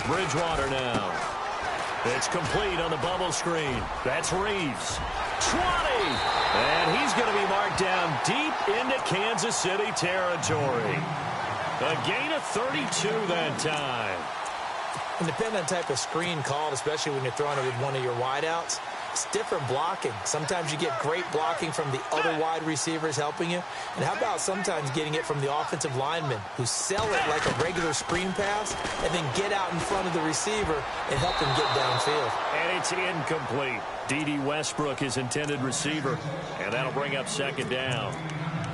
Speaker 1: Bridgewater now. It's complete on the bubble screen. That's Reeves. 20. And he's going to be marked down deep into Kansas City territory. A gain of 32 that time.
Speaker 2: And depending on the type of screen called, especially when you're throwing it with one of your wideouts, it's different blocking. Sometimes you get great blocking from the other wide receivers helping you. And how about sometimes getting it from the offensive linemen who sell it like a regular screen pass and then get out in front of the receiver and help him get downfield.
Speaker 1: And it's incomplete. D.D. Westbrook is intended receiver, and that'll bring up 2nd down.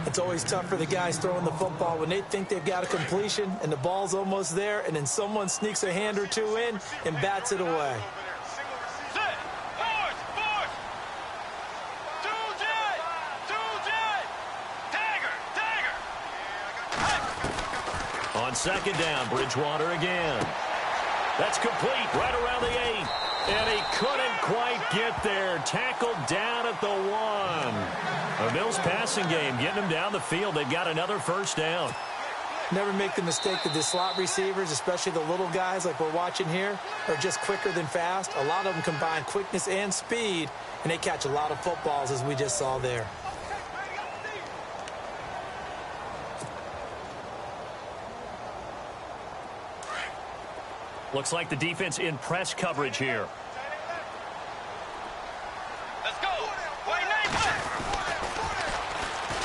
Speaker 2: It's always tough for the guys throwing the football when they think they've got a completion and the ball's almost there, and then someone sneaks a hand or two in and bats it away.
Speaker 1: On 2nd down, Bridgewater again. That's complete right around the 8. And he couldn't quite get there. Tackled down at the 1. The Bills passing game getting him down the field. They've got another 1st down.
Speaker 2: Never make the mistake that the slot receivers, especially the little guys like we're watching here, are just quicker than fast. A lot of them combine quickness and speed, and they catch a lot of footballs, as we just saw there.
Speaker 1: Looks like the defense in press coverage here.
Speaker 3: Let's go.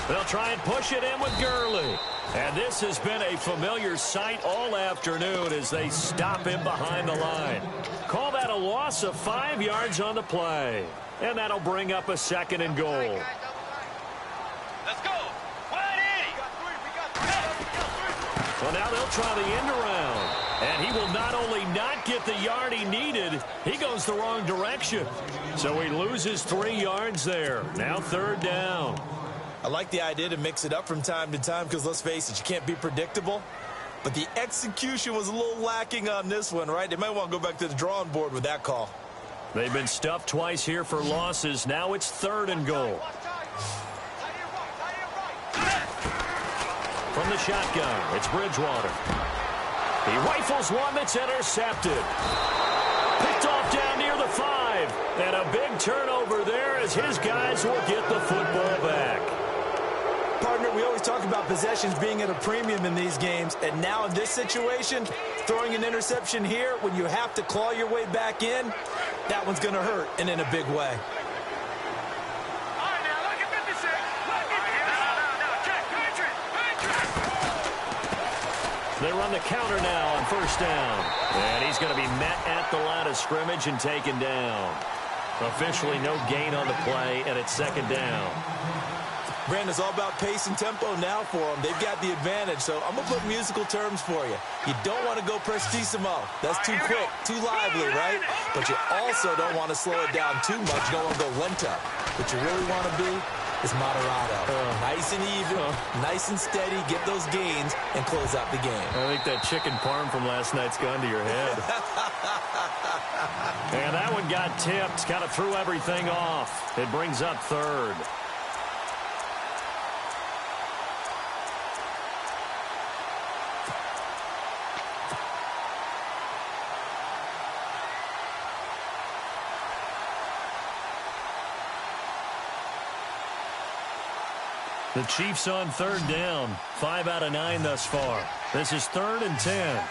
Speaker 1: They'll try and push it in with Gurley. And this has been a familiar sight all afternoon as they stop him behind the line. Call that a loss of 5 yards on the play. And that'll bring up a 2nd and goal.
Speaker 3: Let's go. 180.
Speaker 1: Well, now they'll try the end around. And he will not only not get the yard he needed, he goes the wrong direction. So he loses 3 yards there. Now 3rd down.
Speaker 2: I like the idea to mix it up from time to time because, let's face it, you can't be predictable. But the execution was a little lacking on this one, right? They might want to go back to the drawing board with that call.
Speaker 1: They've been stuffed twice here for losses. Now it's 3rd and goal. From the shotgun, it's Bridgewater. He rifles one that's intercepted. Picked off down near the 5. And a big turnover there as his guys will get the football back.
Speaker 2: Partner, we always talk about possessions being at a premium in these games. And now in this situation, throwing an interception here when you have to claw your way back in, that one's going to hurt and in a big way.
Speaker 1: They run the counter now on 1st down. And he's going to be met at the line of scrimmage and taken down. Officially no gain on the play, and it's 2nd down.
Speaker 2: Brandon, it's all about pace and tempo now for them. They've got the advantage, so I'm going to put musical terms for you. You don't want to go prestissimo. That's too quick, too lively, right? But you also don't want to slow it down too much. You don't want to go lento. What you really want to be is moderato. Nice and even, nice and steady, get those gains, and close out the game.
Speaker 1: I think that chicken parm from last night's gone to your head. And that one got tipped, kind of threw everything off. It brings up 3rd. The Chiefs on 3rd down. 5 out of 9 thus far. This is 3rd and 10.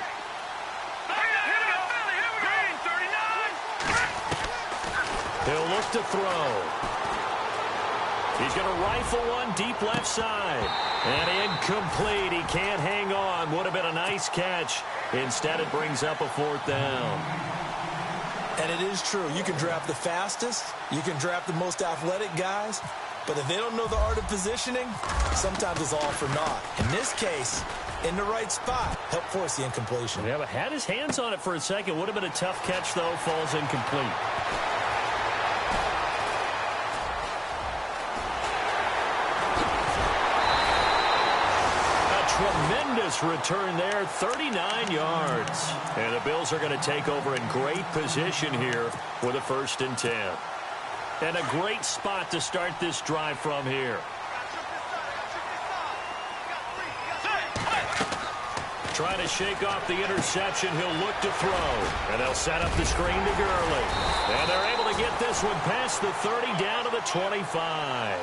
Speaker 1: He'll look to throw. He's going to rifle one deep left side. And incomplete. He can't hang on. Would have been a nice catch. Instead, it brings up a 4th down.
Speaker 2: And it is true. You can draft the fastest. You can draft the most athletic guys. But if they don't know the art of positioning, sometimes it's all for naught. In this case, in the right spot, help force the incompletion.
Speaker 1: Yeah, but had his hands on it for a second. Would have been a tough catch, though. Falls incomplete. Tremendous return there, 39 yards. And the Bills are going to take over in great position here with a 1st and 10. And a great spot to start this drive from here. Trying to shake off the interception. He'll look to throw. And they'll set up the screen to Gurley. And they're able to get this one past the 30 down to the 25.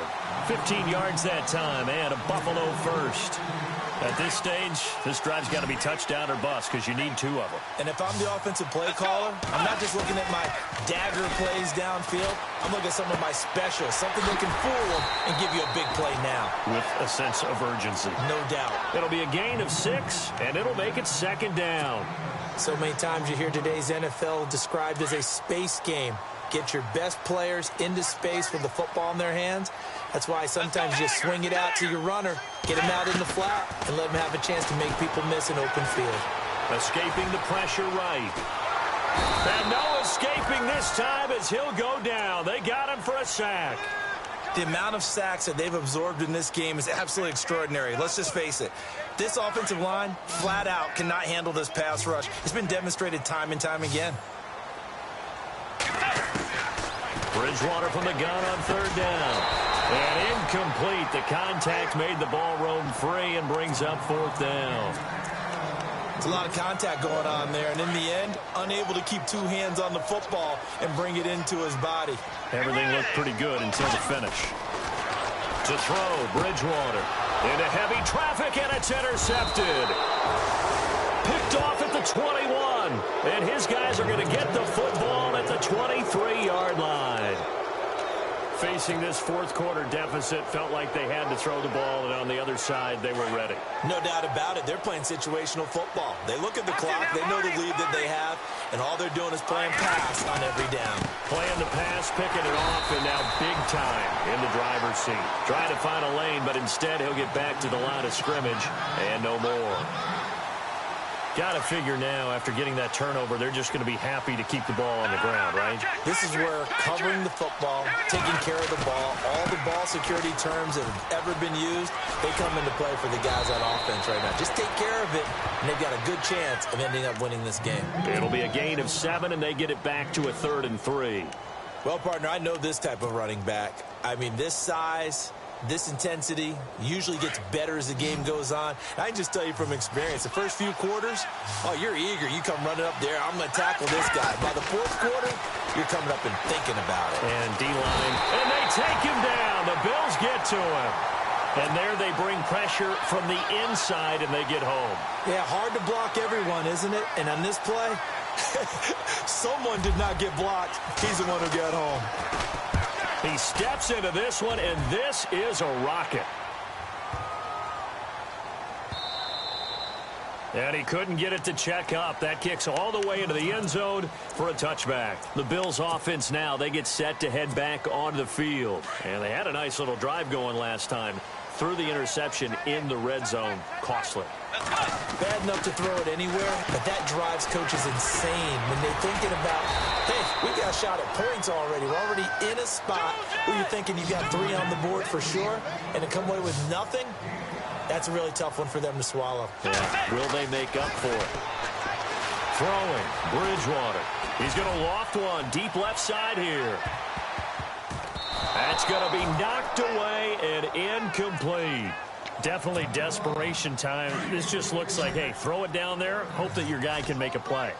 Speaker 1: 15 yards that time and a Buffalo first. At this stage, this drive's got to be touchdown or bust because you need 2 of them.
Speaker 2: And if I'm the offensive play caller, I'm not just looking at my dagger plays downfield. I'm looking at some of my specials, something that can fool them and give you a big play now.
Speaker 1: With a sense of urgency.
Speaker 2: No doubt.
Speaker 1: It'll be a gain of 6, and it'll make it 2nd down.
Speaker 2: So many times you hear today's NFL described as a space game. Get your best players into space with the football in their hands. That's why sometimes you just swing it out to your runner, get him out in the flat, and let him have a chance to make people miss an open field.
Speaker 1: Escaping the pressure right. And no escaping this time as he'll go down. They got him for a sack.
Speaker 2: The amount of sacks that they've absorbed in this game is absolutely extraordinary. Let's just face it. This offensive line, flat out, cannot handle this pass rush. It's been demonstrated time and time again.
Speaker 1: Bridgewater from the gun on 3rd down. And incomplete. The contact made the ball roam free and brings up 4th down.
Speaker 2: There's a lot of contact going on there, and in the end, unable to keep 2 hands on the football and bring it into his body.
Speaker 1: Everything looked pretty good until the finish. To throw, Bridgewater. Into heavy traffic, and it's intercepted. Picked off at the 21. And his guys are going to get the football at the 23-yard line. Facing this 4th quarter deficit, felt like they had to throw the ball, and on the other side, they were ready.
Speaker 2: No doubt about it. They're playing situational football. They look at the clock, they know the lead that they have, and all they're doing is playing pass on every down.
Speaker 1: Playing the pass, picking it off, and now big time in the driver's seat. Trying to find a lane, but instead he'll get back to the line of scrimmage, and no more. Got to figure now, after getting that turnover, they're just going to be happy to keep the ball on the ground, right?
Speaker 2: This is where covering the football, taking care of the ball, all the ball security terms that have ever been used, they come into play for the guys on offense right now. Just take care of it, and they've got a good chance of ending up winning this game.
Speaker 1: It'll be a gain of 7, and they get it back to a 3rd and 3.
Speaker 2: Well, partner, I know this type of running back. I mean, this size, this intensity usually gets better as the game goes on. And I can just tell you from experience, the first few quarters, oh, you're eager. You come running up there. I'm going to tackle this guy. By the 4th quarter, you're coming up and thinking about it.
Speaker 1: And D-line. And they take him down. The Bills get to him. And there they bring pressure from the inside, and they get home.
Speaker 2: Yeah, hard to block everyone, isn't it? And on this play, someone did not get blocked. He's the one who got home.
Speaker 1: He steps into this one, and this is a rocket. And he couldn't get it to check up. That kicks all the way into the end zone for a touchback. The Bills' offense now, they get set to head back onto the field. And they had a nice little drive going last time. Threw the interception in the red zone. Costly.
Speaker 2: Bad enough to throw it anywhere, but that drives coaches insane when they're thinking about, hey, we got a shot at points already. We're already in a spot where you're thinking you've got 3 on the board for sure, and to come away with nothing, that's a really tough one for them to swallow.
Speaker 1: Yeah. Will they make up for it? Throwing, Bridgewater. He's going to loft one deep left side here. That's going to be knocked away and incomplete. Definitely desperation time. This just looks like, hey, throw it down there, hope that your guy can make a play.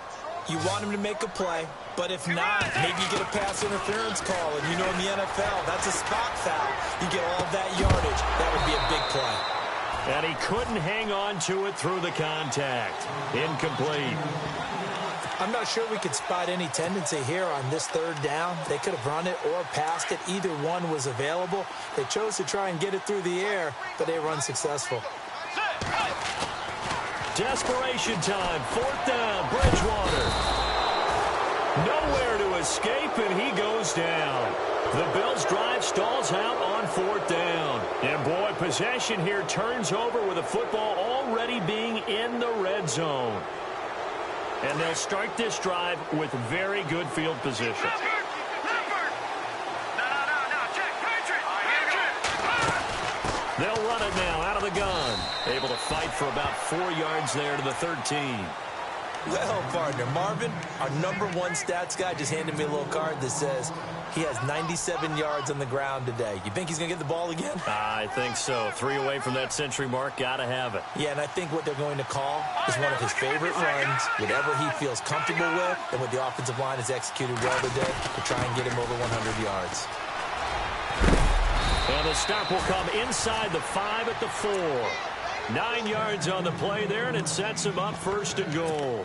Speaker 2: You want him to make a play, but if not, maybe you get a pass interference call, and you know in the NFL, that's a spot foul. You get all that yardage. That would be a big play.
Speaker 1: And he couldn't hang on to it through the contact. Incomplete.
Speaker 2: I'm not sure we could spot any tendency here on this 3rd down. They could have run it or passed it. Either one was available. They chose to try and get it through the air, but they were unsuccessful.
Speaker 1: Desperation time. 4th down. Bridgewater. Nowhere to escape, and he goes down. The Bills' drive stalls out on 4th down. And, boy, possession here turns over with the football already being in the red zone. And they'll start this drive with very good field position. They'll run it now out of the gun. Able to fight for about 4 yards there to the 13.
Speaker 2: Well, partner, Marvin, our #1 stats guy just handed me a little card that says he has 97 yards on the ground today. You think he's going to get the ball again?
Speaker 1: I think so. 3 away from that century mark. Got to have it.
Speaker 2: Yeah, and I think what they're going to call is one of his favorite runs, whatever he feels comfortable with, and what the offensive line has executed well today to try and get him over 100 yards.
Speaker 1: And the stop will come inside the 5 at the 4. 9 yards on the play there, and it sets him up 1st and goal.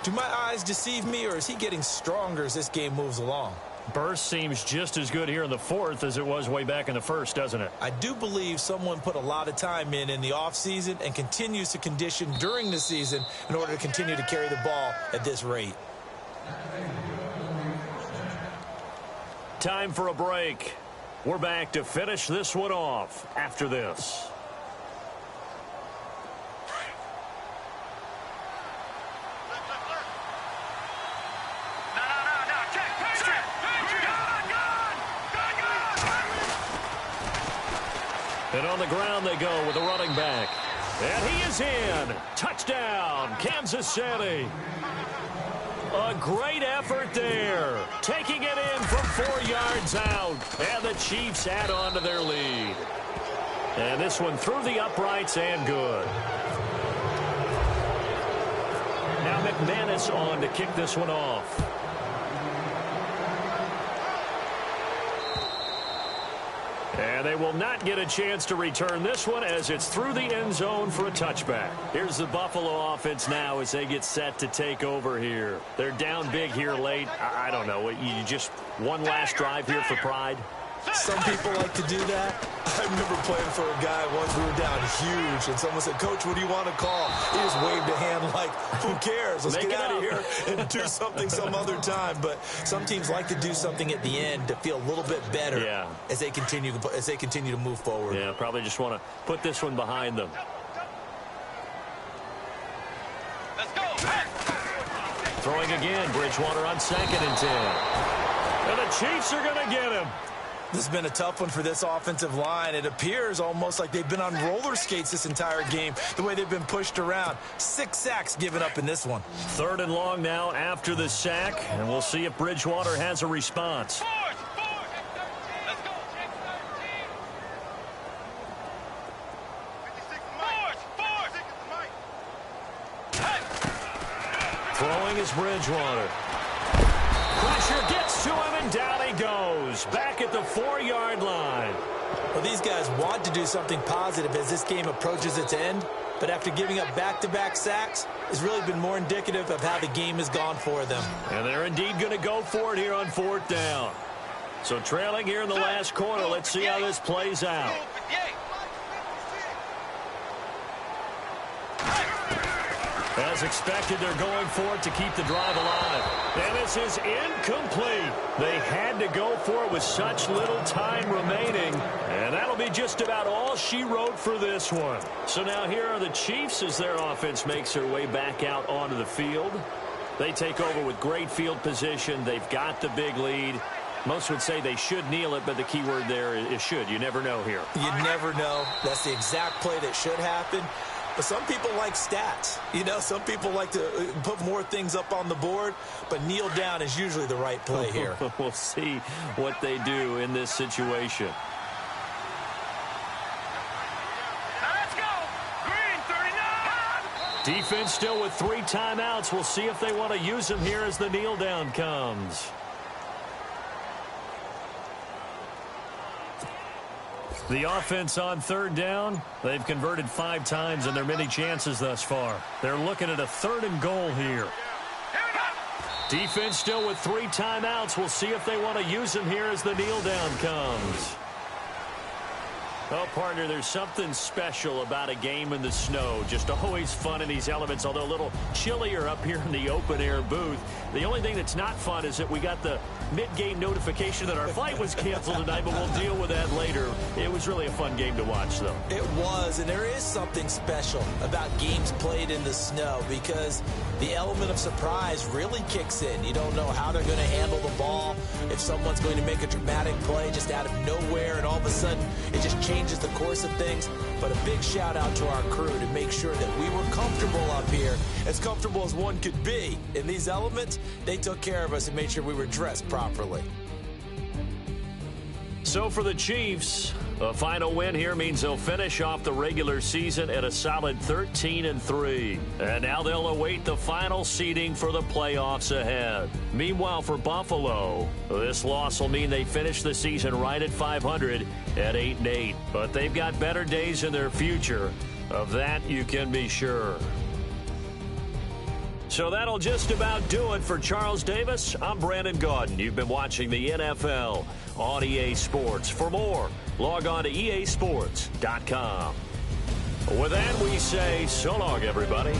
Speaker 2: Do my eyes deceive me, or is he getting stronger as this game moves along?
Speaker 1: Burst seems just as good here in the 4th as it was way back in the 1st, doesn't it?
Speaker 2: I do believe someone put a lot of time in the offseason and continues to condition during the season in order to continue to carry the ball at this rate.
Speaker 1: Time for a break. We're back to finish this one off after this. And on the ground they go with the running back. And he is in. Touchdown, Kansas City. A great effort there. Taking it in from 4 yards out. And the Chiefs add on to their lead. And this one through the uprights and good. Now McManus on to kick this one off. And they will not get a chance to return this one as it's through the end zone for a touchback. Here's the Buffalo offense now as they get set to take over here. They're down big here late. I don't know. You just one last drive here for pride?
Speaker 2: Some people like to do that. I remember playing for a guy once. We were down huge, and someone said, "Coach, what do you want to call?" He just waved a hand like, "Who cares? Let's get out of here and do something some other time." But some teams like to do something at the end to feel a little bit better as they continue to move forward.
Speaker 1: Yeah, probably just want to put this one behind them.
Speaker 3: Let's go.
Speaker 1: Throwing again, Bridgewater on 2nd and 10. And the Chiefs are going to get him.
Speaker 2: This has been a tough one for this offensive line. It appears almost like they've been on roller skates this entire game, the way they've been pushed around. 6 sacks given up in this one.
Speaker 1: 3rd and long now after the sack, and we'll see if Bridgewater has a response.
Speaker 3: Let's go.
Speaker 1: Throwing is Bridgewater. Pressure gets to him, and down he goes. Back at the 4-yard line.
Speaker 2: Well, these guys want to do something positive as this game approaches its end, but after giving up back-to-back sacks, it's really been more indicative of how the game has gone for them.
Speaker 1: And they're indeed going to go for it here on 4th down. So trailing here in the last quarter, let's see how this plays out. As expected, they're going for it to keep the drive alive. And this is incomplete. They had to go for it with such little time remaining. And that'll be just about all she wrote for this one. So now here are the Chiefs as their offense makes their way back out onto the field. They take over with great field position. They've got the big lead. Most would say they should kneel it, but the key word there is should. You never know here.
Speaker 2: You never know. That's the exact play that should happen. But some people like stats. You know, some people like to put more things up on the board, but kneel down is usually the right play here.
Speaker 1: We'll see what they do in this situation.
Speaker 3: Let's go. Green 39.
Speaker 1: Defense still with 3 timeouts. We'll see if they want to use them here as the kneel down comes. The offense on 3rd down, they've converted 5 times in their many chances thus far. They're looking at a 3rd and goal here. Defense still with 3 timeouts. We'll see if they want to use them here as the kneel down comes. Well, partner, there's something special about a game in the snow. Just always fun in these elements, although a little chillier up here in the open-air booth. The only thing that's not fun is that we got the mid-game notification that our flight was canceled tonight, but we'll deal with that later. It was really a fun game to watch, though.
Speaker 2: It was, and there is something special about games played in the snow because the element of surprise really kicks in. You don't know how they're going to handle the ball, if someone's going to make a dramatic play just out of nowhere, and all of a sudden it just changes the course of things. But a big shout out to our crew to make sure that we were comfortable up here, as comfortable as one could be. In these elements, they took care of us and made sure we were dressed properly.
Speaker 1: So for the Chiefs, a final win here means they'll finish off the regular season at a solid 13-3. And now they'll await the final seeding for the playoffs ahead. Meanwhile, for Buffalo, this loss will mean they finish the season right at 500 at 8-8. But they've got better days in their future. Of that, you can be sure. So that'll just about do it for Charles Davis. I'm Brandon Gaudin. You've been watching the NFL on EA Sports. For more, log on to easports.com. With that, we say so long, everybody.